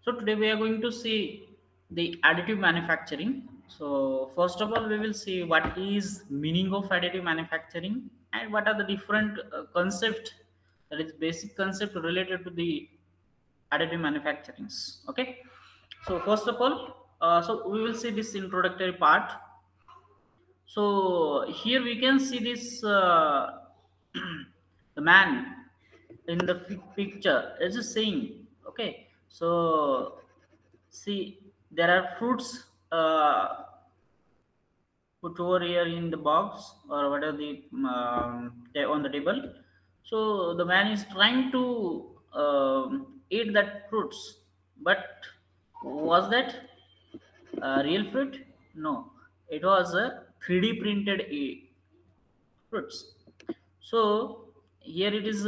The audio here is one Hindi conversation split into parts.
So today we are going to see the additive manufacturing. So first of all, we will see what is meaning of additive manufacturing and what are the different concept, that is basic concept related to the additive manufacturings. Okay. So first of all, so we will see this introductory part. So here we can see this the man in the picture is just saying, okay. So see, there are fruits put over here in the box or whatever the on the table. So the man is trying to eat that fruits, but was that real fruit? No, it was a 3D printed fruits. So here it is.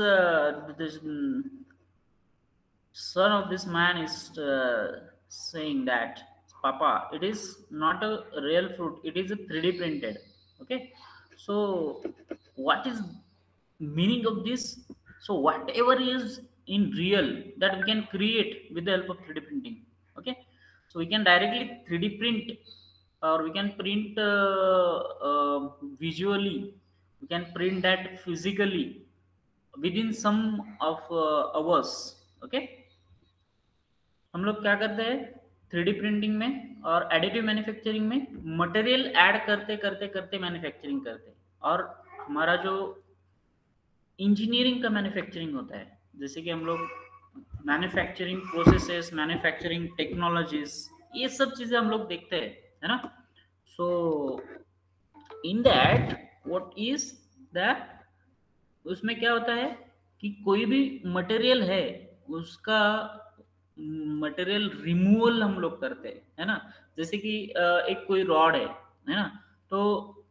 This son of this man is saying that, Papa, it is not a real fruit. It is a 3D printed. Okay. So what is meaning of this? So whatever is in real that we can create with the help of 3D printing. Okay. So we can directly 3D print, or we can print visually, we can print that physically within some of hours. Okay. हम लोग क्या करते हैं, 3D प्रिंटिंग में और एडिटिव मैन्युफैक्चरिंग में मटेरियल ऐड करते करते करते मैन्युफैक्चरिंग करते हैं। और हमारा जो इंजीनियरिंग का मैन्युफैक्चरिंग होता है, जैसे कि हम लोग मैन्युफैक्चरिंग प्रोसेसेस, मैन्युफैक्चरिंग टेक्नोलॉजीज, ये सब चीजें हम लोग देखते हैं, है ना। So in that what is that, उसमें क्या होता है कि कोई भी मटेरियल है, उसका मटेरियल रिमूवल हम लोग करते हैं, है ना। जैसे कि एक कोई रॉड है ना। तो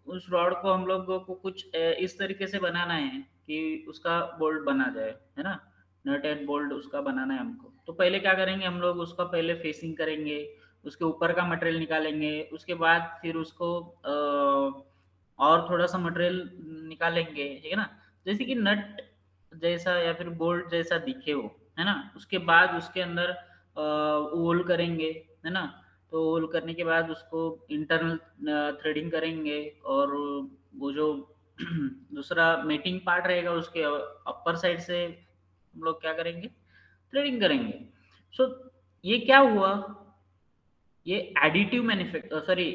उस रॉड को हम लोगों को कुछ इस तरीके से बनाना है कि उसका बोल्ट बना जाए, है ना। नट एंड बोल्ट उसका बनाना है हमको। तो पहले क्या करेंगे, हम लोग उसका पहले फेसिंग करेंगे, उसके ऊपर का मटेरियल निकालेंगे, उसके बाद फिर उसको और थोड़ा सा मटेरियल निकालेंगे, ठीक है ना। जैसे कि नट जैसा या फिर बोल्ट जैसा दिखे वो, है ना। उसके बाद उसके अंदर होल करेंगे, है ना। तो होल करने के बाद उसको इंटरनल थ्रेडिंग करेंगे, और वो जो दूसरा मेटिंग पार्ट रहेगा उसके अपर साइड से हम लोग क्या करेंगे, थ्रेडिंग करेंगे। सो ये क्या हुआ, ये additive manufacture, sorry,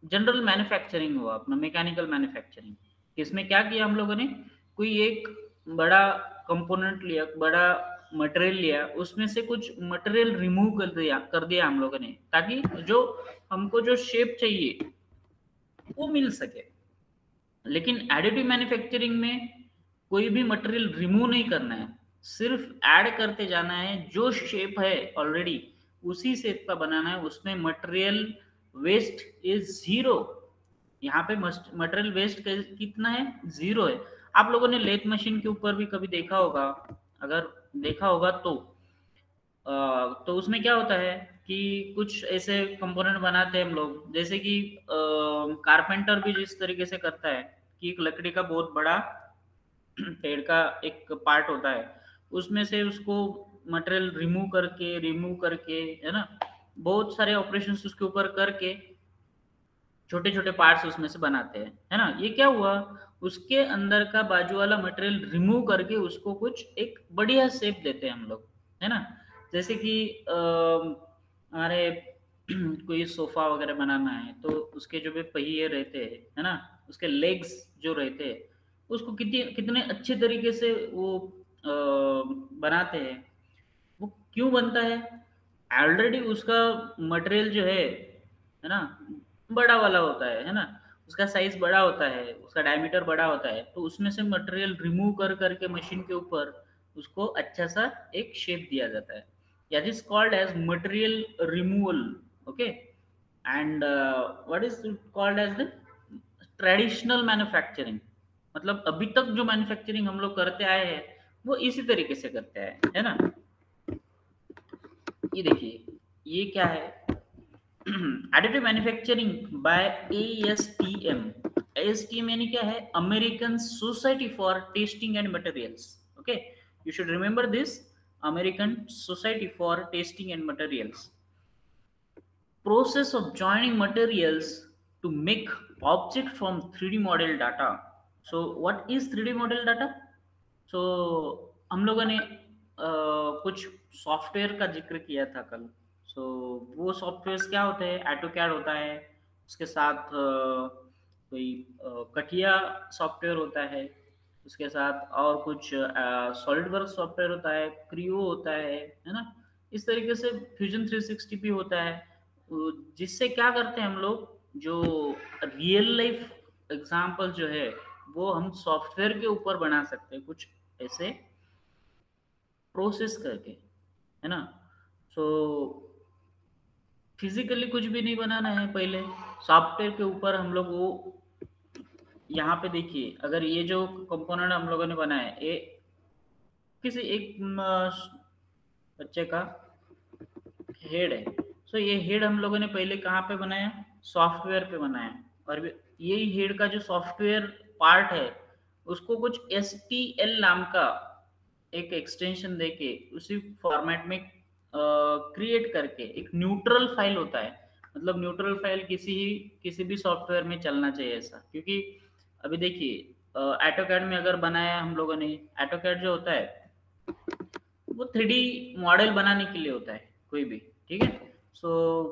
general manufacturing हुआ अपना, मैकेनिकल मैन्युफैक्चरिंग। इसमें क्या किया हम लोगों ने, कोई एक बड़ा कंपोनेंट लिया, बड़ा मटेरियल लिया, उसमें से कुछ मटेरियल रिमूव कर दिया हम लोगों ने, ताकि जो हमको जो शेप चाहिए वो मिल सके। लेकिन एडिटिव मैन्युफैक्चरिंग में कोई भी मटेरियल रिमूव नहीं करना है, सिर्फ ऐड करते जाना है। जो शेप है ऑलरेडी उसी शेप का बनाना है, उसमें मटेरियल वेस्ट इज जीरो। यहाँ पे मटेरियल वेस्ट कितना है, जीरो है। आप लोगों ने लेथ मशीन के ऊपर भी कभी देखा होगा, अगर देखा होगा तो उसमें क्या होता है कि कुछ ऐसे कंपोनेंट बनाते हैं हम लोग, जैसे कि कारपेंटर भी जिस तरीके से करता है कि एक लकड़ी का बहुत बड़ा पेड़ का एक पार्ट होता है, उसमें से उसको मटेरियल रिमूव करके, है ना, बहुत सारे ऑपरेशंस उसके ऊपर करके छोटे छोटे पार्ट्स उसमें से बनाते हैं, है ना। ये क्या हुआ, उसके अंदर का बाजू वाला मटेरियल रिमूव करके उसको कुछ एक बढ़िया शेप देते हैं हम लोग, है ना। जैसे कि हमारे कोई सोफा वगैरह बनाना है, तो उसके जो भी पहिए रहते हैं, है ना, उसके लेग्स जो रहते हैं, उसको कितने कितने अच्छे तरीके से वो बनाते हैं। वो क्यों बनता है, ऑलरेडी उसका मटेरियल जो है ना, बड़ा वाला होता है ना। उसका साइज बड़ा होता है, उसका डायमीटर बड़ा होता है, तो उसमें से मटेरियल रिमूव कर करके मशीन के ऊपर उसको अच्छा सा एक शेप दिया जाता है। That is called as material removal. Okay. And what is called as the traditional manufacturing. मतलब अभी तक जो मैन्युफैक्चरिंग हम लोग करते आए हैं वो इसी तरीके से करते आए हैं, है ना। ये देखिए, ये क्या है, additive manufacturing bye ASTM। ASTM यानी क्या है, American society for testing and materials. Okay, you should remember this. American Society for Testing and Materials. Process of joining materials to make object from 3D model data. So what is 3D model data? So हम लोगों ने कुछ सॉफ्टवेयर का जिक्र किया था कल. सो वो सॉफ्टवेयर्स क्या होते हैं? ऑटोकैड होता है, उसके साथ कोई कटिया सॉफ्टवेयर होता है, उसके साथ और कुछ सॉलिडवर्क्स सॉफ्टवेयर होता है, क्रियो होता है ना. इस तरीके से फ्यूजन 360 भी होता है, जिससे क्या करते हैं हम लोग, जो रियल लाइफ एग्जांपल जो है वो हम सॉफ्टवेयर के ऊपर बना सकते हैं, कुछ ऐसे प्रोसेस करके, है ना. सो फिजिकली कुछ भी नहीं बनाना है, पहले सॉफ्टवेयर के ऊपर हम लोग वो, यहाँ पे देखिए, अगर ये जो कंपोनेंट हम लोगों ने बनाया है, ये किसी एक बच्चे का हेड है. सो ये हेड हम लोगों ने पहले कहाँ पे बनाया? सॉफ्टवेयर पे बनाया. और यही हेड का जो सॉफ्टवेयर पार्ट है उसको कुछ STL नाम का एक एक्सटेंशन देके उसी फॉर्मेट में क्रिएट करके एक न्यूट्रल फाइल होता है. मतलब न्यूट्रल फाइल किसी भी सॉफ्टवेयर में चलना चाहिए ऐसा, क्योंकि अभी देखिए ऑटोकैड में अगर बनाया हम लोगों ने, ऑटोकैड जो होता है वो 3D मॉडल बनाने के लिए होता है कोई भी, ठीक है. सो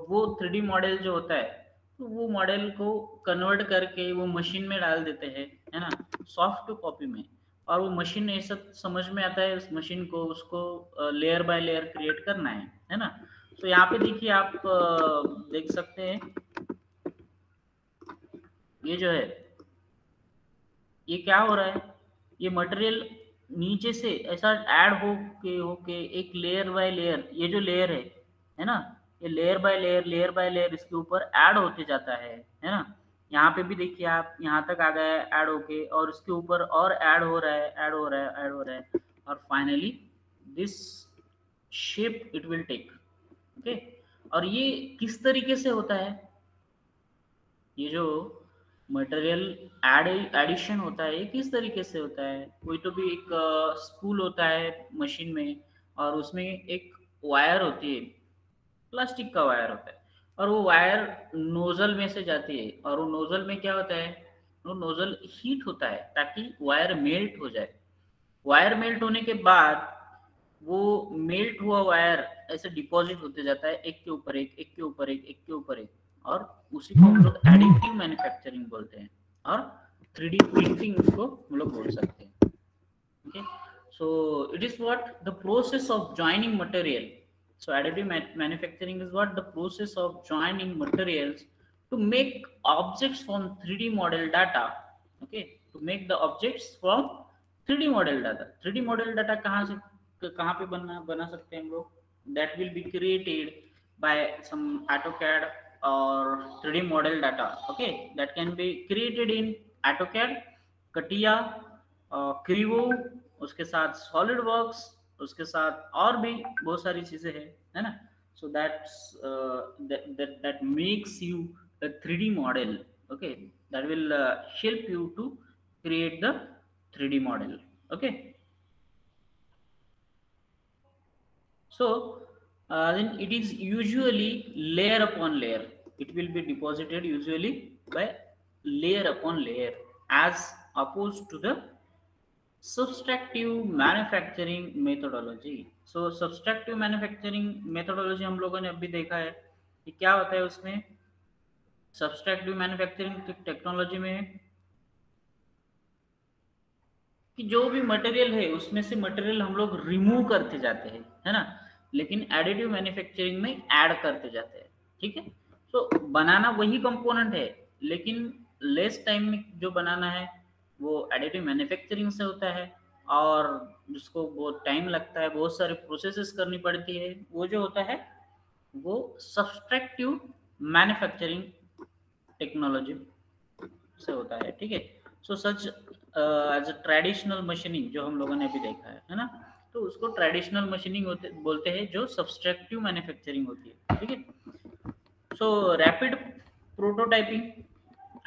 वो 3D मॉडल जो होता है, तो वो मॉडल को कन्वर्ट करके वो मशीन में डाल देते हैं, है ना, सॉफ्ट कॉपी में. और वो मशीन ऐसा समझ में आता है, उस मशीन को उसको लेयर बाय लेयर क्रिएट करना है ना. तो यहाँ पे देखिए आप देख सकते हैं, ये जो है ये क्या हो रहा है, ये मटेरियल नीचे से ऐसा ऐड होके एक लेयर बाय लेयर, ये जो लेयर है ना, ये लेयर बाय लेयर इसके ऊपर ऐड होते जाता है ना. यहाँ पे भी देखिए आप, यहाँ तक आ गया है ऐड होके, और उसके ऊपर और ऐड हो रहा है, ऐड हो रहा है, ऐड हो रहा है, और finally this shape it will take. Okay. और ये किस तरीके से होता है? ये जो मटेरियल एडिशन होता है ये किस तरीके से होता है? कोई तो भी एक स्पूल होता है मशीन में, और उसमें एक वायर होती है, प्लास्टिक का वायर होता है, और वो वायर नोजल में से जाती है, और वो नोजल में क्या होता है, वो नोजल हीट होता है ताकि वायर मेल्ट हो जाए. वायर मेल्ट होने के बाद वो मेल्ट हुआ वायर ऐसे डिपॉजिट होते जाता है, एक के ऊपर एक, एक के ऊपर एक, एक के ऊपर एक, और उसी को हम लोग एडिटिव मैन्युफैक्चरिंग बोलते हैं, और 3D प्रिंटिंग उसको हम लोग बोल सकते हैं. Okay. So it is what the process of joining material. So additive manufacturing is what? The process of joining materials to make objects from 3D model data. Okay, to make the objects from 3D model data. 3D model data कहाँ पे बना सकते हैं हम लोग? That will be created by some AutoCAD or 3D model data. Okay, that can be created in AutoCAD, CATIA, Creo, उसके साथ SolidWorks, उसके साथ और भी बहुत सारी चीजें हैं, है ना. So that makes you a 3D model. Okay, that will help you to create the 3D model. Okay. So then it is usually layer upon layer. It will be deposited usually by layer upon layer, as opposed to the subtractive manufacturing methodology. So subtractive manufacturing methodology हम लोगों ने अभी देखा है कि क्या होता है उसमें. सब्सट्रैक्टिव मैन्युफैक्चरिंग टेक्नोलॉजी में कि जो भी मटेरियल है उसमें से मटेरियल हम लोग रिमूव करते जाते हैं, है ना, लेकिन एडिटिव मैन्युफैक्चरिंग में ऐड करते जाते हैं. ठीक है. सो बनाना वही कंपोनेंट है, लेकिन लेस टाइम में जो बनाना है वो एडिटिव मैन्युफैक्चरिंग से होता है, और जिसको बहुत टाइम लगता है, बहुत सारे प्रोसेसेस करनी पड़ती है, वो जो होता है वो सब्सट्रैक्टिव मैन्युफैक्चरिंग टेक्नोलॉजी से होता है. ठीक है. So such as a traditional machining जो हम लोगों ने अभी देखा है ना, तो उसको ट्रेडिशनल मशीनिंग बोलते हैं, जो सब्सट्रैक्टिव मैन्युफैक्चरिंग होती है. ठीक है. So rapid prototyping,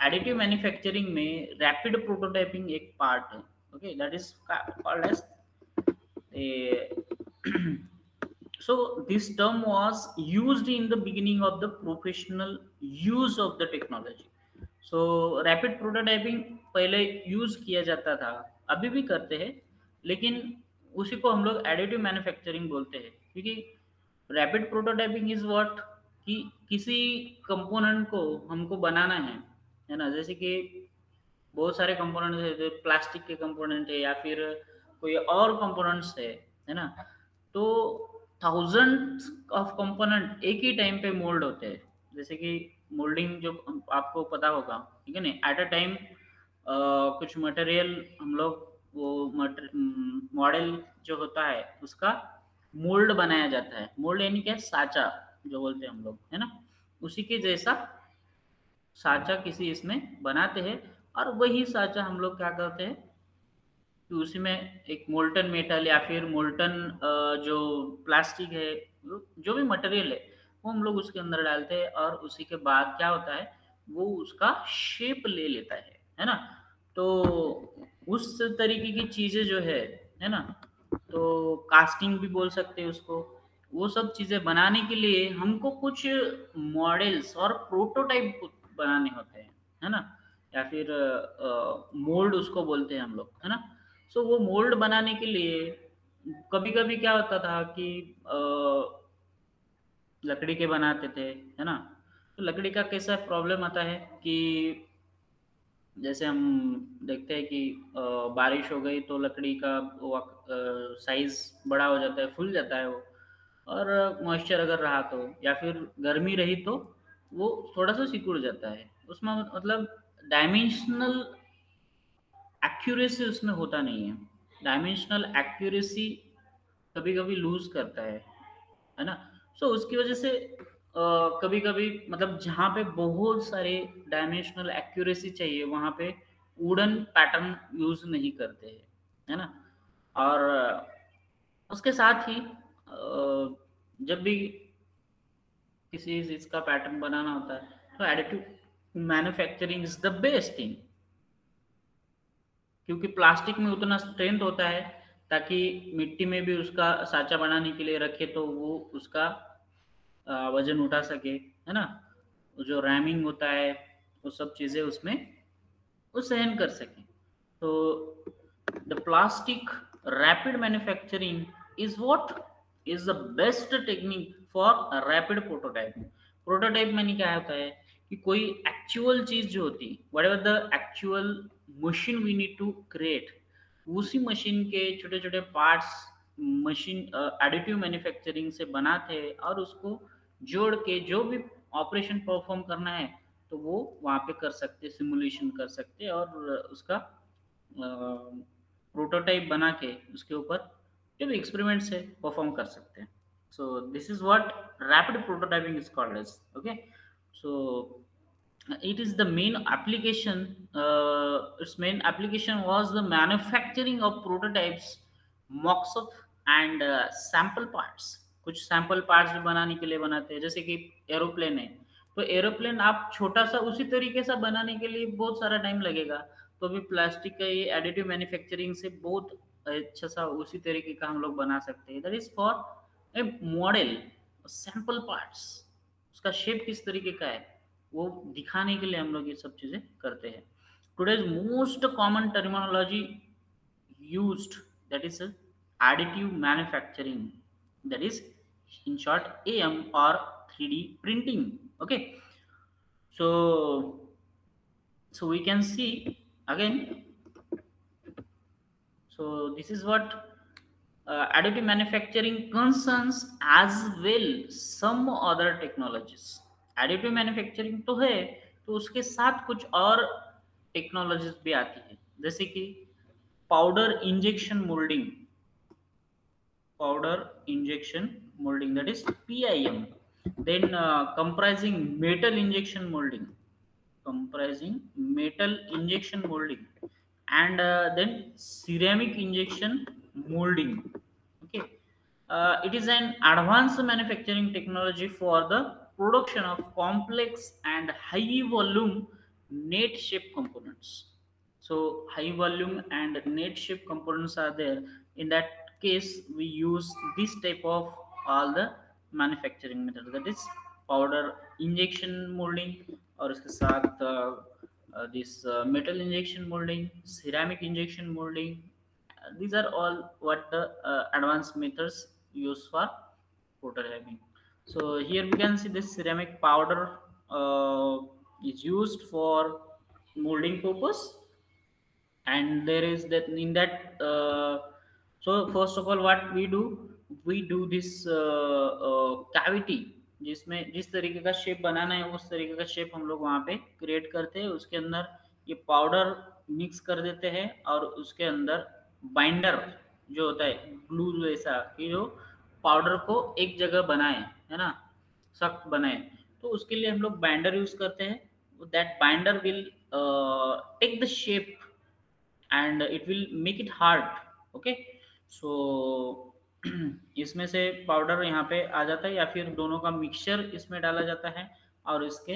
additive manufacturing में रैपिड प्रोटोटाइपिंग एक पार्ट है. Okay, that is called as So this term was used in the beginning of the professional use of the technology. So rapid prototyping पहले यूज किया जाता था, अभी भी करते हैं, लेकिन उसी को हम लोग एडिटिव मैन्युफैक्चरिंग बोलते हैं, क्योंकि रैपिड प्रोटोटाइपिंग इज व्हाट, कि किसी कंपोनेंट को हमको बनाना है ना, जैसे कि बहुत सारे कंपोनेंट है, जो प्लास्टिक के कंपोनेंट है या फिर कोई और कंपोनेंट्स है ना, तो थाउजेंड्स ऑफ कंपोनेंट एक ही टाइम पे मोल्ड होते हैं। जैसे कि मोल्डिंग जो आपको पता होगा, ठीक है ना, एट अ टाइम कुछ मटेरियल हम लोग वो मॉडल जो होता है उसका मोल्ड बनाया जाता है। मोल्ड यानी क्या, साचा जो बोलते हैं हम लोग, है ना, उसी के जैसा साचा किसी इसमें बनाते हैं, और वही साचा हम लोग क्या करते हैं कि उसी में एक मोल्टन मेटल या फिर मोल्टन जो प्लास्टिक है, जो भी मटेरियल है, वो हम लोग उसके अंदर डालते हैं, और उसी के बाद क्या होता है, वो उसका शेप ले लेता है ना। तो उस तरीके की चीजें जो है ना, तो कास्टिंग भी बोल सकते हैं उसको। वो सब चीजें बनाने के लिए हमको कुछ मॉडल्स और प्रोटोटाइप बनाने होते हैं, है ना, या फिर मोल्ड उसको बोलते हैं हम लोग, है ना। सो वो मोल्ड बनाने के लिए कभी कभी क्या होता था कि लकड़ी के बनाते थे, है ना। तो लकड़ी का कैसा प्रॉब्लम आता है कि जैसे हम देखते हैं कि बारिश हो गई तो लकड़ी का साइज बड़ा हो जाता है, फूल जाता है वो, और मॉइस्चर अगर रहा तो, या फिर गर्मी रही तो वो थोड़ा सा सिकुड़ जाता है उसमें, मतलब डायमेंशनल एक्यूरेसी उसमें होता नहीं है। डायमेंशनल एक्यूरेसी कभी कभी लूज करता है ना। सो उसकी वजह से कभी कभी, मतलब जहाँ पे बहुत सारे डायमेंशनल एक्यूरेसी चाहिए वहाँ पे वुडन पैटर्न यूज नहीं करते हैं, है ना। और उसके साथ ही जब भी किसी चीज का पैटर्न बनाना होता है तो additive manufacturing is the best thing, क्योंकि प्लास्टिक में उतना स्ट्रेंथ होता है, ताकि मिट्टी में भी उसका साँचा बनाने के लिए रखे तो वो उसका वजन उठा सके, है ना। वो जो रैमिंग होता है वो सब चीज़ें उसमें वो सहन कर सके। तो the plastic rapid manufacturing is what, is the best technique for rapid prototyping. Prototype में क्या होता है कि कोई एक्चुअल चीज जो होती, whatever the actual machine we need to create, उसी मशीन के छोटे छोटे पार्ट्स मशीन एडिटिव मैन्युफैक्चरिंग से बनाते हैं, और उसको जोड़ के जो भी ऑपरेशन परफॉर्म करना है तो वो वहाँ पे कर सकते, सिमुलेशन कर सकते, और उसका प्रोटोटाइप बना के उसके ऊपर जो भी एक्सपेरिमेंट्स है परफॉर्म कर सकते हैं। So this is what rapid prototyping is called as, okay. So it is the main application, its main application was the manufacturing of prototypes, mocks up and sample parts। कुछ सैंपल पार्ट्स भी बनाने के लिए बनाते हैं, जैसे कि एरोप्लेन है, तो एरोप्लेन आप छोटा सा उसी तरीके से बनाने के लिए बहुत सारा टाइम लगेगा। तो अभी प्लास्टिक का ये एडिटिव मैन्युफैक्चरिंग से बहुत अच्छा सा उसी तरीके का हम लोग बना सकते हैं। That is for a model, sample parts, उसका शेप किस तरीके का है वो दिखाने के लिए हम लोग ये सब चीजें करते हैं। Today's most common terminology used, that is additive manufacturing, that is in short AM or 3D printing, okay। So we can see again, so this is what additive manufacturing concerns as well some other technologies। additive manufacturing तो है, तो उसके साथ कुछ और टेक्नोलॉजीज भी आती है, जैसे कि powder injection moulding, powder injection molding, that is PIM, then comprising metal injection molding, comprising metal injection molding, and then ceramic injection molding, okay। It is an advanced manufacturing technology for the production of complex and high volume net shape components। So high volume and net shape components are there in that case we use this type of all the manufacturing method, that is powder injection molding और उसके साथ this metal injection molding, ceramic injection molding. These are all what the advanced methods used for prototyping. So here we can see this ceramic powder uh, is used for molding purpose, and there is that in that so first of all what we do this cavity, जिसमें जिस तरीके का शेप बनाना है उस तरीके का शेप हम लोग वहाँ पे क्रिएट करते हैं, उसके अंदर ये पाउडर मिक्स कर देते हैं और उसके अंदर बाइंडर जो होता है ग्लू जैसा कि जो पाउडर को एक जगह बनाए, है ना, सख्त बनाए, तो उसके लिए हम लोग बाइंडर यूज करते हैं. That binder will take the shape and it will make it hard. Okay, so इसमें से पाउडर यहाँ पे आ जाता है या फिर दोनों का मिक्सचर इसमें डाला जाता है और इसके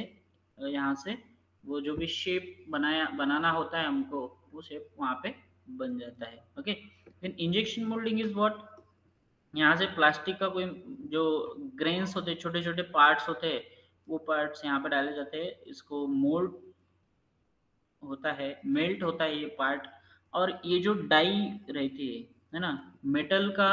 यहाँ से वो जो भी शेप बनाना होता है हमको वो शेप वहाँ पे बन जाता है. Okay, then injection moulding is what, यहाँ से प्लास्टिक का कोई जो ग्रेन्स होते हैं, छोटे छोटे पार्ट्स होते हैं, वो पार्ट्स यहाँ पे डाले जाते हैं, इसको मोल्ड होता है, मेल्ट होता है ये पार्ट, और ये जो डाई रहती है ना, मेटल का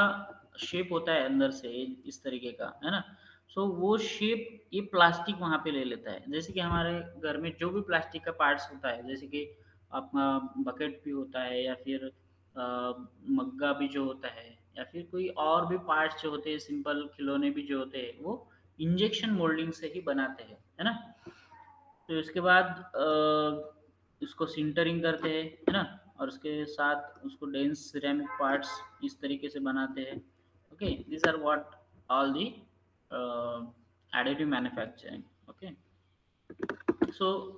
शेप होता है अंदर से इस तरीके का, है ना. सो वो शेप ये प्लास्टिक वहाँ पे ले लेता है. जैसे कि हमारे घर में जो भी प्लास्टिक का पार्ट्स होता है, जैसे कि अपना बकेट भी होता है या फिर मग्गा भी जो होता है या फिर कोई और भी पार्ट्स जो होते हैं, सिंपल खिलौने भी जो होते हैं, वो इंजेक्शन मोल्डिंग से ही बनाते हैं, है ना. तो इसके बाद इसको सिंटरिंग करते हैं, है ना, और उसके साथ उसको डेंस सिरेमिक पार्ट्स इस तरीके से बनाते हैं. Okay, this are what all the additive manufacturing. Okay, so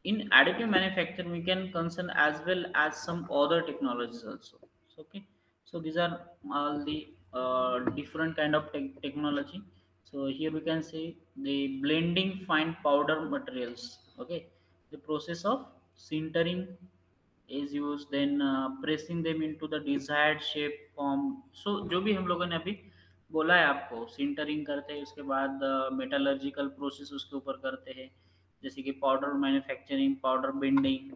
in additive manufacturing we can concern as well as some other technologies also. So, okay, so these are all the different kind of technology. So here we can see the blending fine powder materials. Okay, the process of sintering is used, then pressing them into the desired shape form. So जो भी हम लोगों ने अभी बोला है आपको, सिंटरिंग करते हैं, उसके बाद मेटलर्जिकल प्रोसेस उसके ऊपर करते हैं, जैसे कि powder manufacturing, powder bending,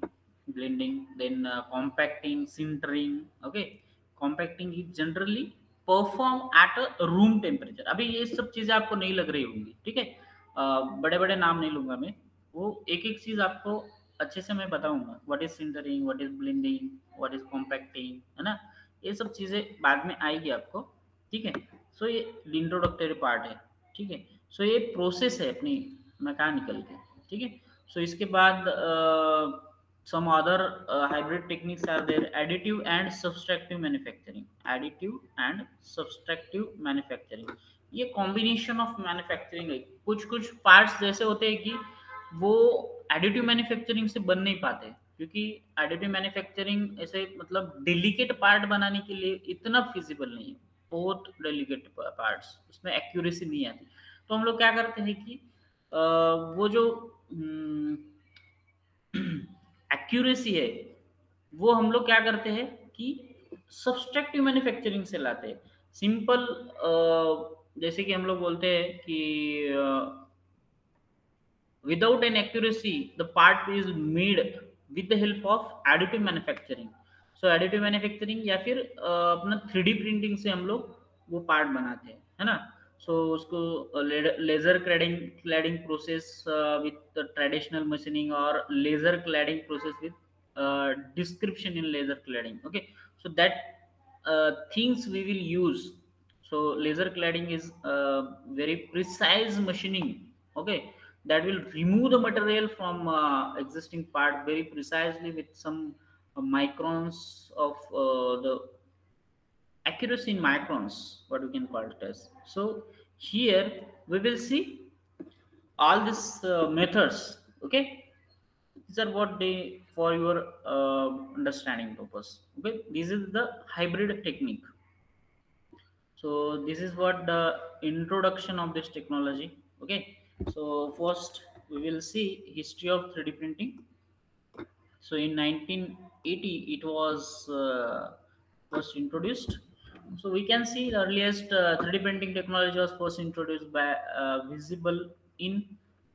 blending, then compacting, sintering. Okay, compacting is generally perform at a room temperature. अभी ये सब चीजें आपको नहीं लग रही होंगी, ठीक है, बड़े बड़े नाम नहीं लूंगा मैं, वो एक एक चीज आपको अच्छे से मैं बताऊंगा. What is sintering, what is blending, what is compacting, है ना, ये सब चीजें बाद में आएगी आपको, ठीक है. सो ये इंट्रोडक्टरी पार्ट है, ठीक है. सो ये प्रोसेस है अपनी मैकेनिकल की, ठीक है. सो इसके बाद some other hybrid techniques are there: additive and subtractive manufacturing. Additive and subtractive manufacturing ये कॉम्बिनेशन ऑफ मैन्युफैक्चरिंग है. कुछ कुछ पार्ट्स जैसे होते हैं कि वो एडिटिव मैन्युफैक्चरिंग से बन नहीं पाते, क्योंकि एडिटिव मैन्युफैक्चरिंग ऐसे मतलब डेलिकेट पार्ट बनाने के लिए इतना फिजिबल नहीं है, बहुत डेलिकेट पार्ट्स, उसमें एक्यूरेसी नहीं आती. तो हम लोग क्या करते हैं कि वो जो एक्यूरेसी है वो हम लोग क्या करते हैं कि सब्सट्रैक्टिव मैन्युफैक्चरिंग से लाते हैं. सिंपल जैसे कि हम लोग बोलते हैं कि without an accuracy the part is made with the help of additive manufacturing. So additive manufacturing या फिर अपना 3D प्रिंटिंग से हम लोग वो पार्ट बनाते हैं, है ना. सो उसको laser cladding process with traditional machining और laser cladding process with description in laser cladding. Okay, so that things we will use. So laser cladding is very precise machining, okay, that will remove the material from existing part very precisely with some microns of the accuracy in microns, what we can call it as. So here we will see all these methods. Okay, these are what they for your understanding purpose. Okay, this is the hybrid technique. So this is what the introduction of this technology. Okay, so first we will see history of 3D printing. So in 1980 it was first introduced. So we can see the earliest 3D printing technology was first introduced by Visible in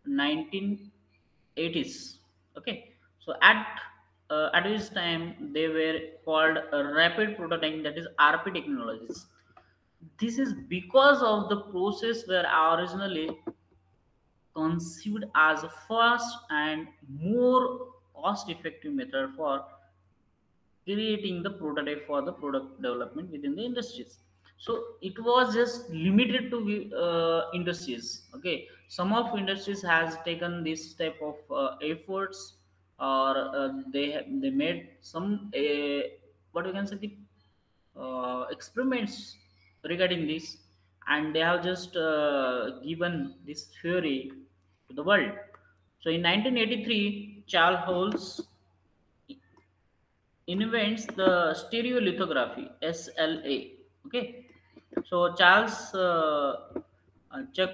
1980s. Okay, so at this time they were called rapid prototyping, that is RP technologies. This is because of the process were originally conceived as a fast and more cost effective method for creating the prototype for the product development within the industries. So it was just limited to industries. Okay, some of industries has taken this type of efforts, or they made some what we can say, the experiments regarding this, and they have just given this theory to the world. So in 1983, Charles Holz invents the stereolithography, SLA. Okay, so Charles Chuck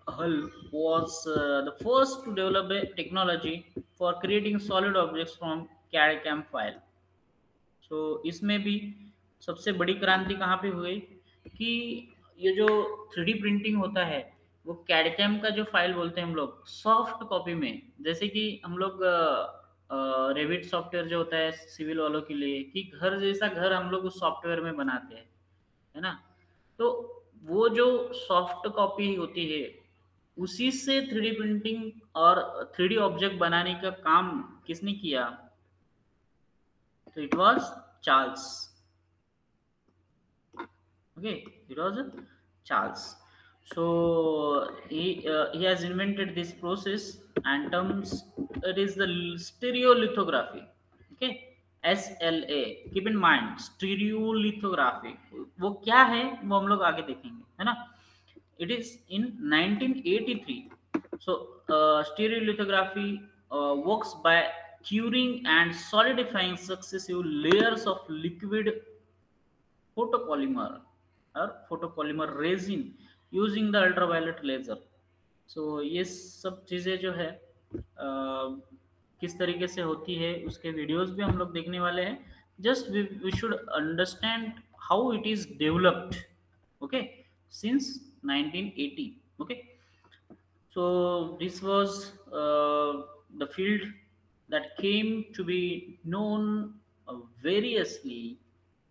Hull was the first to develop a technology for creating solid objects from CAD CAM file. सो इसमें भी सबसे बड़ी क्रांति कहाँ पे हुई कि ये जो 3D प्रिंटिंग होता है, वो कैडकैम का जो फाइल बोलते हैं हम लोग सॉफ्ट कॉपी में, जैसे कि हम लोग रेविट सॉफ्टवेयर जो होता है सिविल वालों के लिए, कि घर जैसा घर हम लोग उस सॉफ्टवेयर में बनाते हैं, है ना? तो वो जो सॉफ्ट कॉपी होती है, उसी से 3D प्रिंटिंग और 3D ऑब्जेक्ट बनाने का काम किसने किया? तो it was Charles. Okay, it was Charles. So he has invented this process, and terms it is the stereolithography. Okay, SLA. Keep in mind stereolithography. वो क्या है वो हम लोग आगे देखेंगे, है ना? It is in 1983. So stereolithography works by curing and solidifying successive layers of liquid photopolymer or photopolymer resin using the ultraviolet laser. So ये सब चीज़ें जो है किस तरीके से होती है उसके वीडियोस भी हम लोग देखने वाले हैं. Just we should understand how it is developed. Okay, since 1980. Okay, so this was the field that came to be known variously,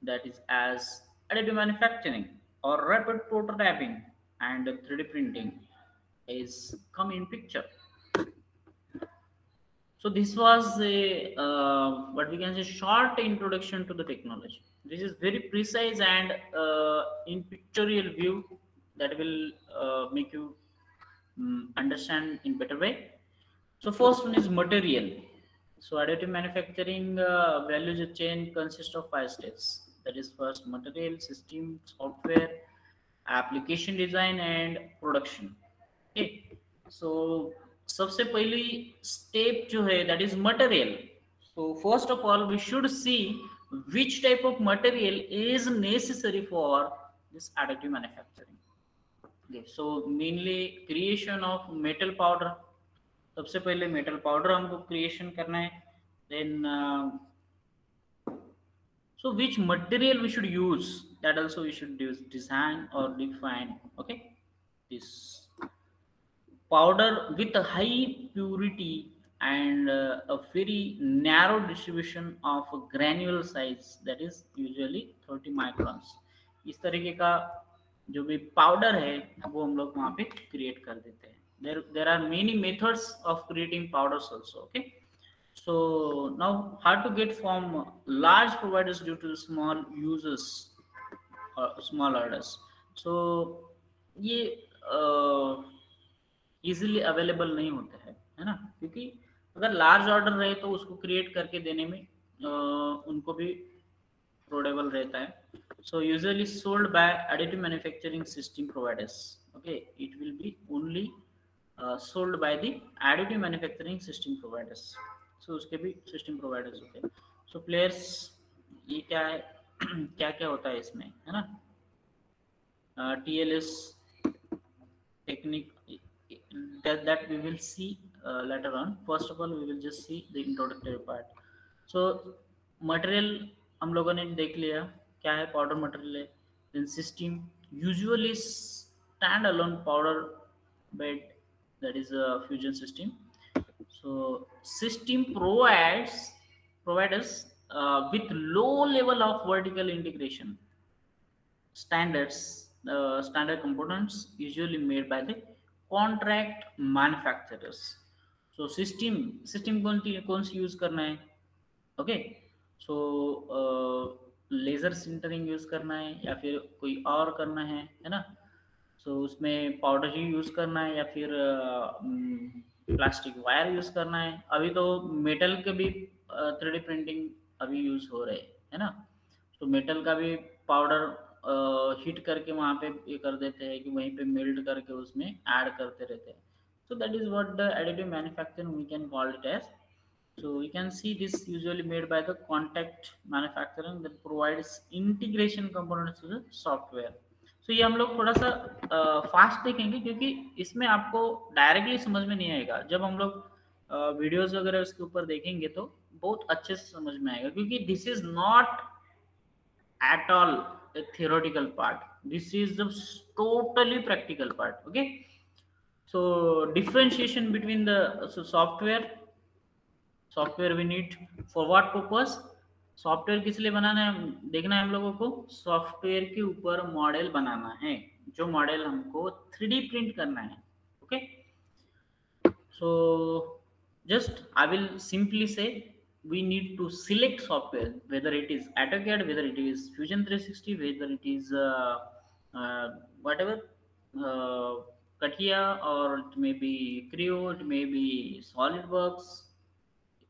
that is as additive manufacturing or rapid prototyping, and 3D printing is come in picture. So this was a what we can say short introduction to the technology. This is very precise and in pictorial view that will make you understand in better way. So first one is material. So additive manufacturing value chain consists of 5 steps. That is first material, system, software, application design and production. Okay. So सबसे पहली step जो है that is material. So first of all we should see which type of material is necessary for this additive manufacturing. Okay. So mainly creation of metal powder. सबसे पहले मेटल पाउडर हमको क्रिएशन करना है. Then so which material we should use, that also we should design or define. Okay, this powder with a high purity and a very narrow distribution of a granule size, that is usually 30 microns. इस तरीके का जो भी पाउडर है वो हम लोग वहाँ पे क्रिएट कर देते हैं. There are many methods of creating powders also. Okay, so now how to get from large providers due to small users or small orders. So ये इजीली अवेलेबल नहीं होते हैं, है ना? क्योंकि अगर लार्ज ऑर्डर रहे तो उसको क्रिएट करके देने में उनको भी प्रोडेबल रहता है. So usually sold by additive manufacturing system providers. Okay, it will be only sold by the additive manufacturing system providers. So उसके भी system providers होते हैं. So players ये क्या है क्या क्या होता है इसमें, है ना? TLS technique that we will see later on. First of all we will just see the introductory part. So material हम लोगों ने देख लिया क्या है, पाउडर मटेरियल है. then system usually standalone powder bed, that is a fusion system. So system provides with low level of vertical integration standard components usually made by the contract manufacturers. So system कौन सी यूज करना है? ओके, सो लेजर सिंटरिंग यूज करना है या फिर कोई और करना है ना? सो उसमें पाउडर ही यूज करना है या फिर प्लास्टिक वायर यूज करना है? अभी तो मेटल के भी 3D प्रिंटिंग अभी यूज हो रहे हैं, है ना? तो मेटल का भी पाउडर हीट करके वहाँ पे ये कर देते हैं कि वहीं पे मेल्ट करके उसमें ऐड करते रहते हैं. So that is what the additive manufacturing we can call it as. So you can see this usually made by the contact manufacturing that provides integration components to the software. So ये हम लोग थोड़ा सा फास्ट देखेंगे क्योंकि इसमें आपको डायरेक्टली समझ में नहीं आएगा. जब हम लोग वीडियोस वगैरह उसके ऊपर देखेंगे तो बहुत अच्छे से समझ में आएगा क्योंकि this is not at all a theoretical part. This is the totally practical part. Okay, so differentiation between the software we need for what purpose? Software किस लिए बनाना है देखना है हम लोगों को. सॉफ्टवेयर के ऊपर मॉडल बनाना है, जो मॉडल हमको 3D प्रिंट करना है. Okay, so just I will simply say we need to select software, whether it is AutoCAD, whether it is Fusion 360, whether it is whatever uh, Katia, or it may be Creo, it may be SolidWorks,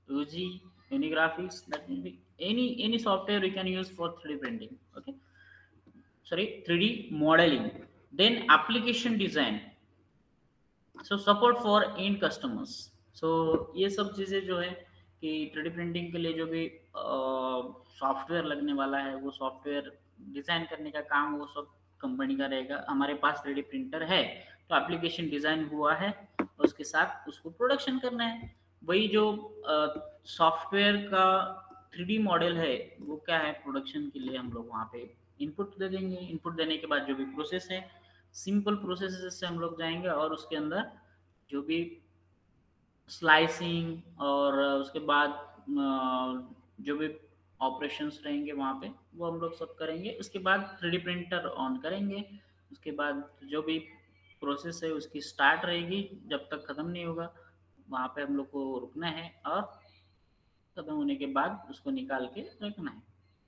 UG, Unigraphics, that may be any software we can use for 3D printing. Okay, sorry, 3D modeling. Then application design, so support for end customers. So ये सब चीज़ें जो है कि 3D प्रिंटिंग के लिए जो भी सॉफ्टवेयर लगने वाला है वो सॉफ्टवेयर डिज़ाइन करने का काम वो सब कंपनी का रहेगा. हमारे पास 3D प्रिंटर है तो एप्लीकेशन डिज़ाइन हुआ है, उसके साथ उसको प्रोडक्शन करना है. वही जो सॉफ्टवेयर का 3D मॉडल है वो क्या है, प्रोडक्शन के लिए हम लोग वहाँ पे इनपुट दे देंगे. इनपुट देने के बाद जो भी प्रोसेस है, सिंपल प्रोसेस से हम लोग जाएंगे और उसके अंदर जो भी स्लाइसिंग और उसके बाद जो भी ऑपरेशंस रहेंगे वहाँ पे वो हम लोग सब करेंगे. उसके बाद 3D प्रिंटर ऑन करेंगे. उसके बाद जो भी प्रोसेस है उसकी स्टार्ट रहेगी, जब तक ख़त्म नहीं होगा वहाँ पे हम लोग को रुकना है और ख़त्म होने के बाद उसको निकाल के रखना है.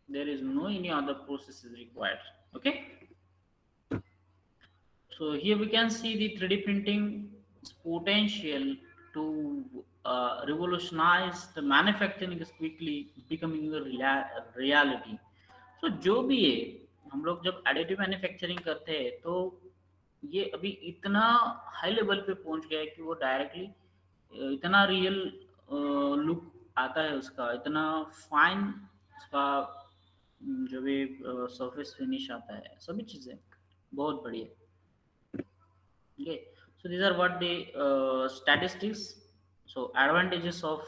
There is no any other process is required. Okay, so here we can see the 3D printing's potential to revolutionize the manufacturing is quickly becoming a reality. So जो भी है हम लोग जब एडिटिव मैन्युफैक्चरिंग करते हैं तो ये अभी इतना हाई लेवल पे पहुंच गया है कि वो डायरेक्टली इतना रियल लुक आता है उसका, इतना फाइन उसका जो भी सरफेस फिनिश आता है, सभी चीज़ें बहुत बढ़िया. Okay, so these are what the statistics. So advantages of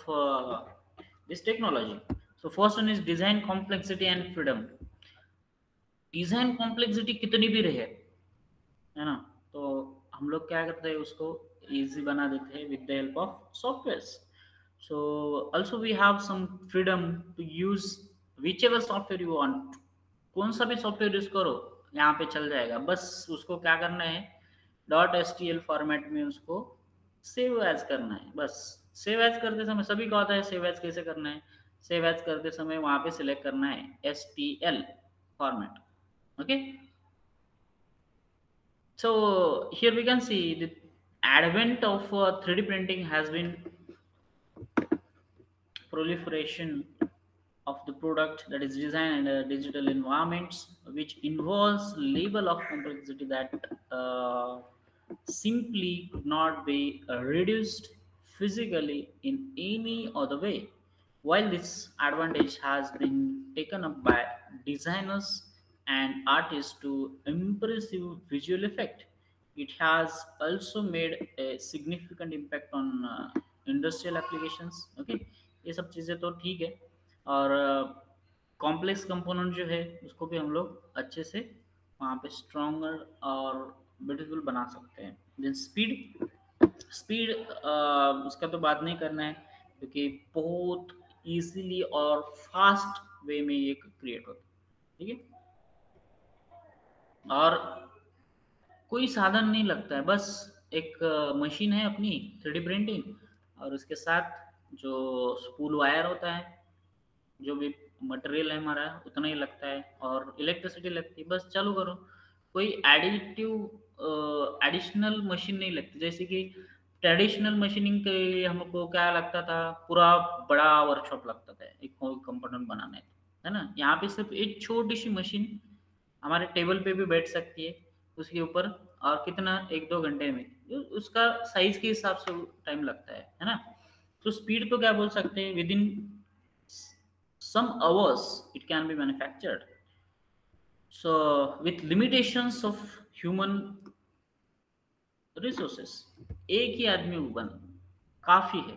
this technology. So first one is design complexity and freedom. Design complexity कितनी भी रहे, है ना, तो हम लोग क्या करते हैं उसको इजी बना देते हैं with the help of softwares. So also we have some freedom to use whichever software you want. कौन सा भी सॉफ्टवेयर यूज करो यहाँ पे चल जाएगा. बस उसको क्या करना है, .stl फॉर्मेट में उसको सेव एज करना है. बस सेव एज करते समय सभी को आता है सेव एज कैसे करना है. सेव एज करते समय वहां पे सिलेक्ट करना है stl format. Okay, so here we can see the advent of 3D printing has been proliferation of the product that is designed in digital environments, which involves level of complexity that simply could not be reduced physically in any other way. While this advantage has been taken up by designers and artists to impressive visual effect, it has also made a significant impact on industrial applications. Okay, ये सब चीज़ें तो ठीक है और कॉम्प्लेक्स कंपोनेंट जो है उसको भी हम लोग अच्छे से वहाँ पे स्ट्रॉन्गर और ब्यूटीफुल बना सकते हैं। देन स्पीड, स्पीड उसका तो बात नहीं करना है, क्योंकि बहुत इजीली और फास्ट वे में ये क्रिएट होता है, ठीक है। और कोई साधन नहीं लगता है, बस एक मशीन है अपनी 3D प्रिंटिंग, और उसके साथ जो स्पूल वायर होता है, जो भी मटेरियल है हमारा उतना ही लगता है, और इलेक्ट्रिसिटी लगती है, बस चालू करो। कोई एडिशनल मशीन नहीं लगती, जैसे कि ट्रेडिशनल मशीनिंग के लिए हमको क्या लगता था, पूरा बड़ा वर्कशॉप लगता था एक कोई कंपोनेंट बनाने, है ना। यहाँ पे सिर्फ एक छोटी सी मशीन हमारे टेबल पे भी बैठ सकती है उसके ऊपर, और कितना 1-2 घंटे में उसका साइज के हिसाब से टाइम लगता है ना। तो स्पीड तो क्या बोल सकते हैं, with in some hours it can be manufactured, so with limitations of human resources, एक ही आदमी बन काफी है,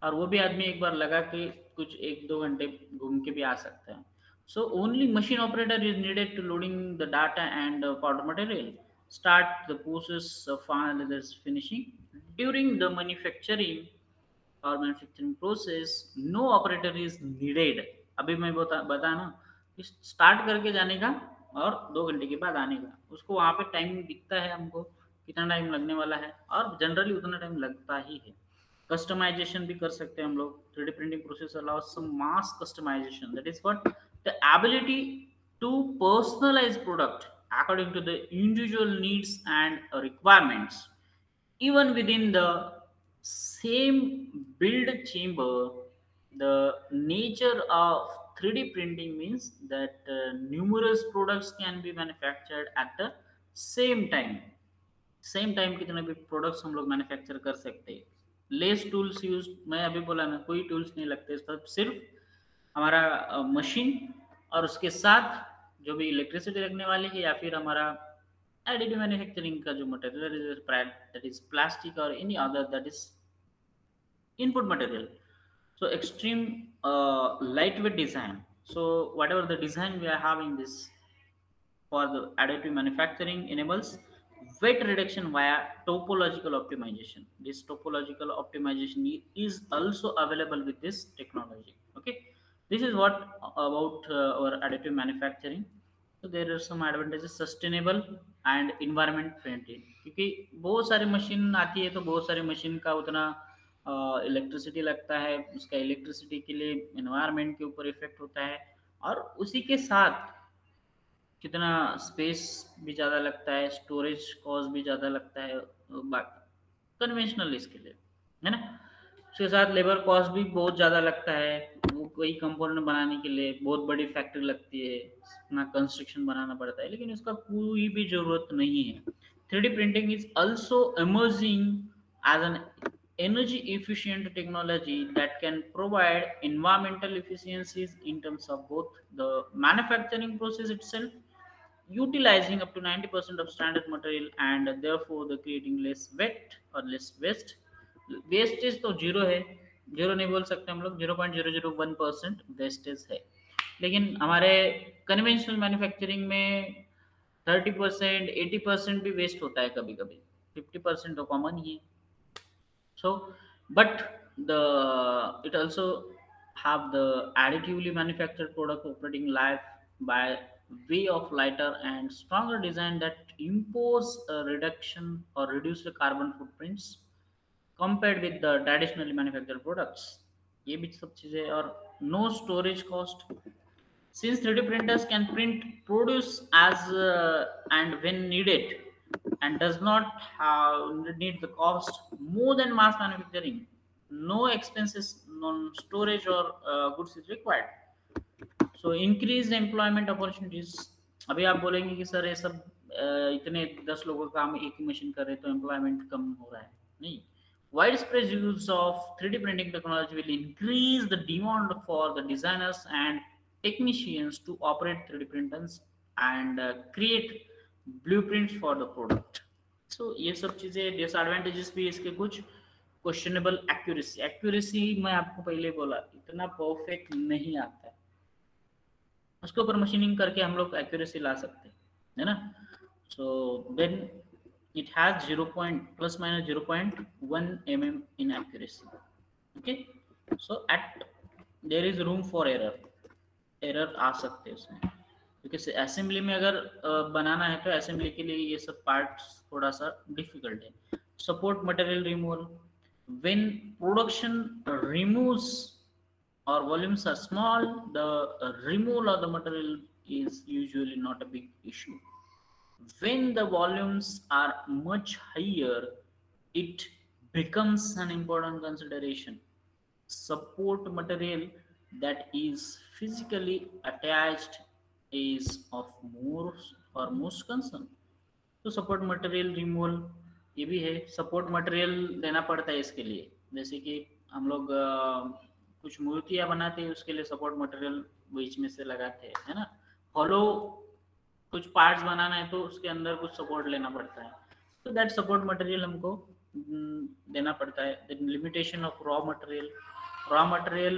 और वो भी आदमी एक बार लगा के कुछ 1-2 घंटे घूम के भी आ सकता है। So only machine operator is needed to loading the data and powder material, start the process of finalized finishing. During the manufacturing और manufacturing process no operator is needed. अभी मैं बता ना, स्टार्ट करके जाने का और 2 घंटे के बाद आने का, उसको वहाँ पे टाइम दिखता है हमको कितना टाइम लगने वाला है, और जनरली उतना टाइम लगता ही है। कस्टमाइजेशन भी कर सकते हैं हम लोग। 3D printing process allows some mass customisation, that is what the ability to personalise product according to the individual needs and requirements, even within the same build chamber. The nature of 3D printing means that numerous products can be manufactured at the same time। Same time कितने भी प्रोडक्ट्स हम लोग मैन्युफैक्चर कर सकते हैं। लेस टूल्स यूज, मैं अभी बोला ना, कोई टूल्स नहीं लगते, सब सिर्फ हमारा मशीन, और उसके साथ जो भी इलेक्ट्रिसिटी लगने वाली है, या फिर हमारा एडिटिव मैन्युफैक्चरिंग का जो मटेरियल दैट इज प्लास्टिक और any other that is input material. So extreme lightweight design, so whatever the design we are having this for the additive manufacturing enables weight reduction via topological optimization. This topological optimization is also available with this technology, okay। This is what about our additive manufacturing। तो there are some advantages, sustainable and environment friendly, क्योंकि बहुत सारी मशीन आती है, तो बहुत सारी मशीन का उतना इलेक्ट्रिसिटी लगता है, उसका इलेक्ट्रिसिटी के लिए इन्वायरमेंट के ऊपर इफेक्ट होता है, और उसी के साथ कितना स्पेस भी ज़्यादा लगता है, स्टोरेज कॉस्ट भी ज़्यादा लगता है कन्वेंशनल इसके लिए, है ना। उसके साथ लेबर कॉस्ट भी बहुत ज़्यादा लगता है, वो कोई कंपोनेंट बनाने के लिए बहुत बड़ी फैक्ट्री लगती है, इतना कंस्ट्रक्शन बनाना पड़ता है, लेकिन उसका कोई भी ज़रूरत नहीं है। 3D printing is also emerging as an energy efficient technology that can provide environmental efficiencies in terms of both the manufacturing process itself, utilizing up to 90% of standard material, and therefore the creating less wet or less waste। Wastage तो जीरो है, जीरो नहीं बोल सकते हम लोग, 0.001% वेस्टेज है, लेकिन हमारे कन्वेंशनल मैन्युफैक्चरिंग में 30% 80% भी वेस्ट होता है, कभी कभी 50% तो कॉमन ही है। So but the it also have the additively manufactured product operating life by way of lighter and stronger design that impose a reduction or reduce the carbon footprints compared with the traditionally manufactured products। ये भी सब चीजें, और no storage cost, since 3D printers can print produce as and when needed, and does not need the cost more than mass manufacturing, no expenses, non storage or goods is required। So increase the employment opportunities। अभी आप बोलेंगे कि सर ये सब इतने 10 लोगों का काम एक ही मशीन कर रहे तो एम्प्लॉयमेंट कम हो रहा है, नहीं। Widespread use of 3D printing technology will increase the demand for the designers and technicians to operate 3D printers and create blueprints for the product। So ये सब चीज़ें, डिसएडवांटेजेस भी इसके कुछ। क्वेश्चनेबल एक्यूरेसी, एक्यूरेसी मैं आपको पहले बोला इतना परफेक्ट नहीं आता है, उसके ऊपर मशीनिंग करके हम लोग एक्यूरेसी ला सकते हैं, है ना. So then it has 0. plus minus 0.1 mm in accuracy. Okay, so at there is room for error आ सकते हैं उसमें, क्योंकि असेंबली में अगर बनाना है तो असेंबली के लिए ये सब पार्ट्स थोड़ा सा डिफिकल्ट है. Support material removal, when production removes or volumes are small, the removal of the material is usually not a big issue. When the volumes are much higher, it becomes an important consideration. Support material that is physically attached is of more or most concern. तो सपोर्ट मटेरियल रिमूवल ये भी है. सपोर्ट मटेरियल देना पड़ता है इसके लिए, जैसे कि हम लोग कुछ मूर्तियां बनाते हैं, उसके लिए सपोर्ट मटेरियल बीच में से लगाते हैं, है ना. हॉलो कुछ पार्ट्स बनाना है तो उसके अंदर कुछ सपोर्ट लेना पड़ता है, तो दैट सपोर्ट मटेरियल हमको देना पड़ता है. Then limitation of raw material. Raw material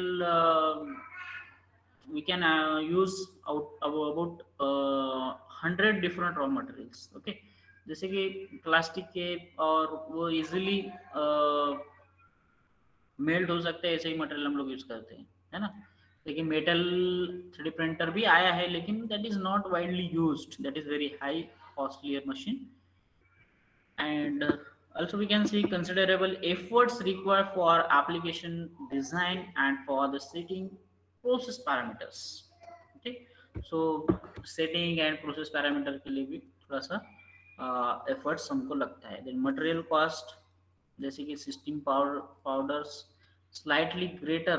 we can use about 100 different raw materials. Okay, जैसे कि प्लास्टिक के और वो इजीली मेल्ट हो सकते हैं, ऐसे ही मटेरियल हम लोग यूज करते हैं, है ना. लेकिन मेटल 3D प्रिंटर भी आया है, लेकिन that is not widely used, that is very high costlier machine. And also we can see considerable efforts required for application design and for the setting process parameters. Okay, so setting and process parameter के लिए भी थोड़ा सा efforts हमको लगता है. Then material cost, जैसे कि system powders slightly greater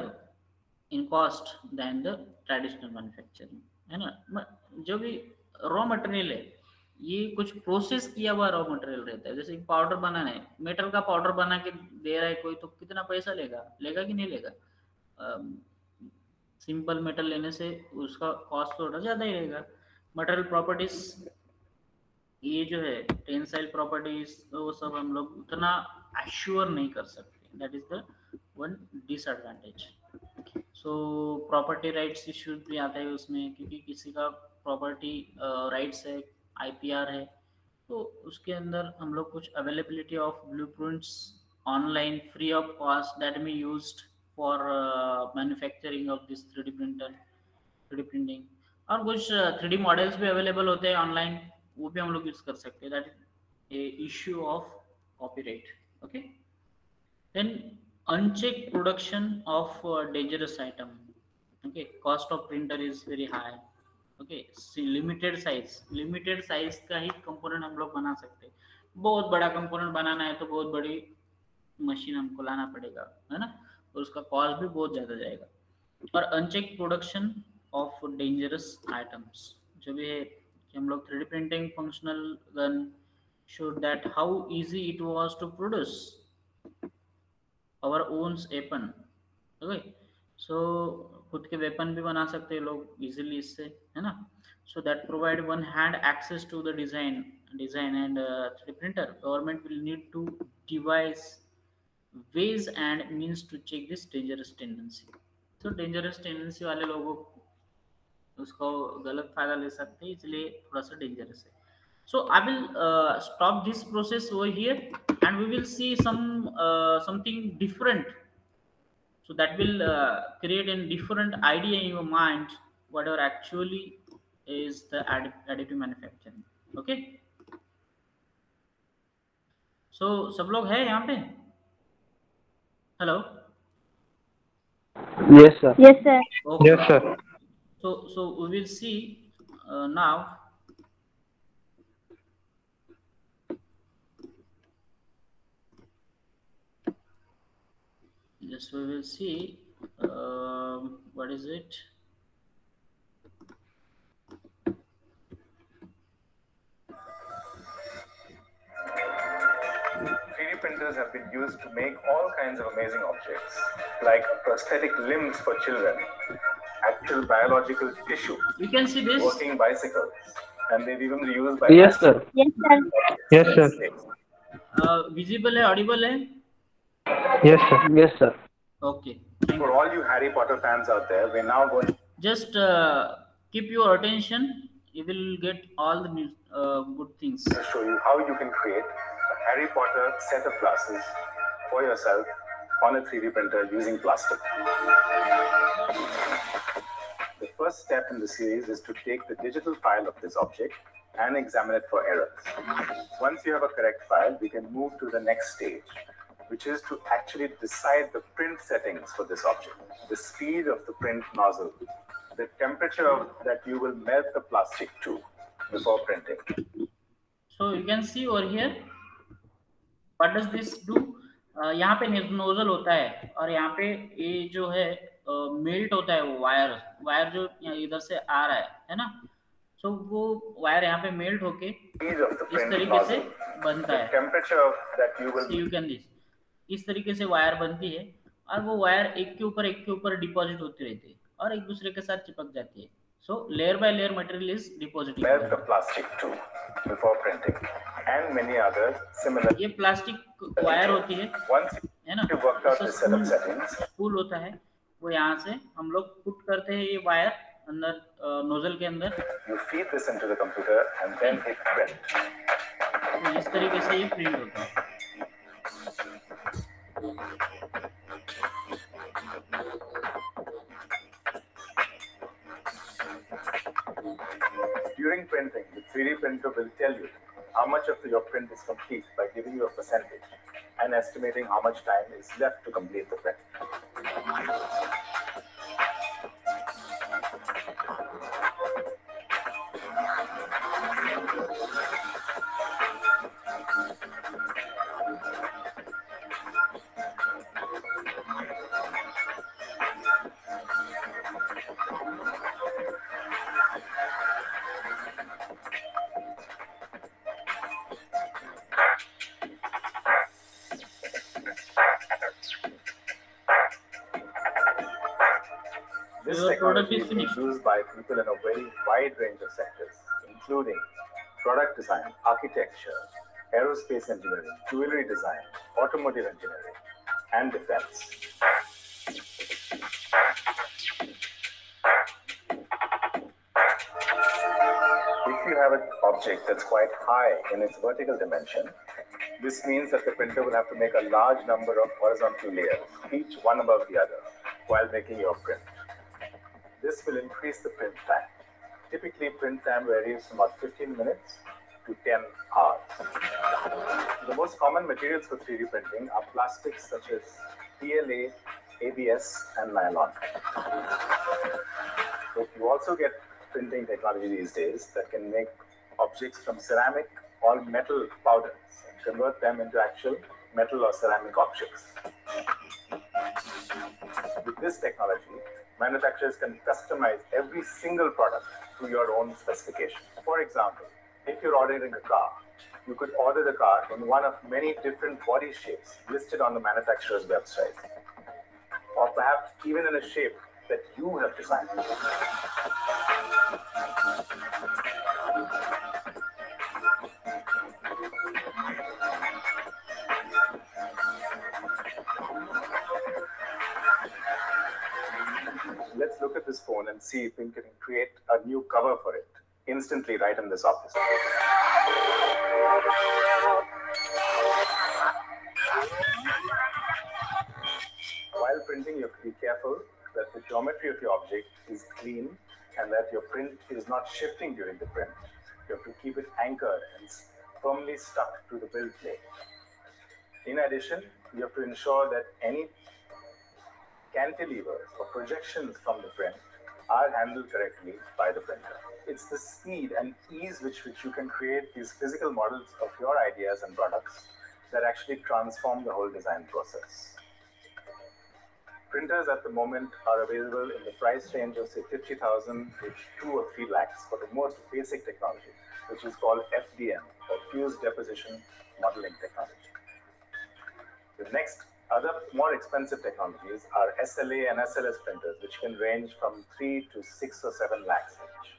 in cost than the traditional manufacturing, है ना. जो भी raw material है ये कुछ प्रोसेस किया हुआ रॉ मटेरियल रहता है. जैसे पाउडर बनाना है, मेटल का पाउडर बना के दे रहा है कोई, तो कितना पैसा लेगा कि नहीं लेगा. सिंपल मेटल लेने से उसका कॉस्ट थोड़ा ज़्यादा ही रहेगा. मटेरियल प्रॉपर्टीज ये जो है टेंसाइल प्रॉपर्टीज, वो सब हम लोग उतना एश्योर नहीं कर सकते. That is the one disadvantage. So property rights issues भी आता है उसमें, क्योंकि किसी का प्रॉपर्टी राइट्स है, IPR है, तो उसके अंदर हम लोग कुछ availability of blueprints online free of cost that me used for manufacturing of this 3D printing. और कुछ 3D मॉडल्स भी अवेलेबल होते हैं ऑनलाइन, वो भी हम लोग यूज कर सकते हैं. That is a issue of copyright. Okay, then uncheck production of dangerous item. Okay, cost of printer is very high. Okay, limited size का ही कंपोनेंट हम लोग बना सकते हैं. बहुत बड़ा कंपोनेंट बनाना है तो बहुत बड़ी मशीन हमको लाना पड़ेगा, है ना, और उसका कॉस्ट भी बहुत ज़्यादा जाएगा. और uncheck production of dangerous items जो भी है, कि हम लोग 3D printing functional gun showed that how easy it was to produce our own weapon. Okay, so खुद के वेपन भी बना सकते हैं लोग इजीली इससे, है ना. So that provide one hand access to the design and 3D printer. Government will need to devise ways and means to check this dangerous tendency. तो dangerous tendency वाले लोगों उसको गलत फायदा ले सकते हैं, इसलिए थोड़ा सा डेंजरस है. So I will stop this process over here and we will see something different. So that will create a different idea in your mind whatever actually is the additive manufacturing. Okay, so सब लोग है यहाँ पे? Hello. Yes sir. Yes sir. Okay. Yes sir. So we will see now. Yes, we will see what is it. Printers have been used to make all kinds of amazing objects, like prosthetic limbs for children, actual biological tissue, You can see this. working bicycles, and they've even been used by Yes sir. Yes sir. Yes sir. Visible है, audible है? Yes sir. Yes sir. Okay. For all you Harry Potter fans out there, we're now going. Just keep your attention you will get all the new, good things. To show you how you can create a Harry Potter set of glasses for yourself on a 3D printer using plastic. The first step in the series is to take the digital file of this object and examine it for errors. Once you have a correct file, we can move to the next stage, which is to actually decide the print settings for this object, the speed of the print nozzle, the temperature that you will melt the plastic to before printing. So you can see over here, what does this do? यहाँ पे नोजल होता है और यहाँ पे ये जो है मेल्ट होता है, वो वायर जो इधर से आ रहा है ना, सो वो वायर यहाँ पे मेल्ट होके इस तरीके से बनता है। यू कैन दिस, इस तरीके से वायर बनती है और वो वायर एक के ऊपर डिपॉजिट होती रहती है और एक दूसरे के साथ चिपक जाती है। So layer by layer material is depositing. Melt the plastic too before printing, and many other similar. ये प्लास्टिक वायर होती है ना, स्पूल होता है, वो यहाँ से हम लोग पुट करते हैं ये वायर अंदर नोजल के अंदर। You feed this into the computer and then hit print. तो इस तरीके से ये प्रिंट होता है। During printing, the 3D printer will tell you how much of your print is complete by giving you a percentage and estimating how much time is left to complete the print. This technology is used by people in a very wide range of sectors, including product design, architecture, aerospace engineering, jewelry design, automotive engineering, and defense. If you have an object that's quite high in its vertical dimension, this means that the printer will have to make a large number of horizontal layers, each one above the other, while making your print. This will increase the print time. Typically, print time varies from about 15 minutes to 10 hours. The most common materials for 3D printing are plastics such as PLA, ABS, and nylon. But you also get printing technology these days that can make objects from ceramic or metal powders and convert them into actual metal or ceramic objects. With this technology, manufacturers can customize every single product to your own specification. For example, if you're ordering a car, you could order the car in one of many different body shapes listed on the manufacturer's website, or perhaps even in a shape that you have designed. Let's look at this phone and see if we can create a new cover for it instantly right in this office. While printing, you have to be careful that the geometry of your object is clean and that your print is not shifting during the print. You have to keep it anchored and firmly stuck to the build plate. In addition, you have to ensure that any cantilevers or projections from the print are handled correctly by the printer. It's the speed and ease with which you can create these physical models of your ideas and products that actually transform the whole design process. Printers at the moment are available in the price range of say 50,000 to 2 or 3 lakhs for the most basic technology, which is called FDM or Fused Deposition Modeling Technology. The next other more expensive technologies are SLA and SLS printers, which can range from 3 to 6 or 7 lakhs each.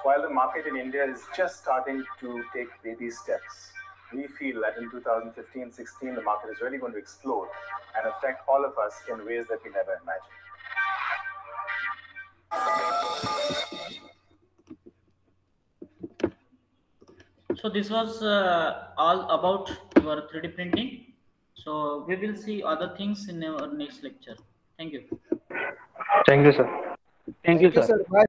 While the market in India is just starting to take baby steps, we feel that in 2015-16, the market is really going to explode and affect all of us in ways that we never imagined. So this was all about your 3D printing. So we will see other things in our next lecture. Thank you. Thank you, sir. Thank you, sir. Bye.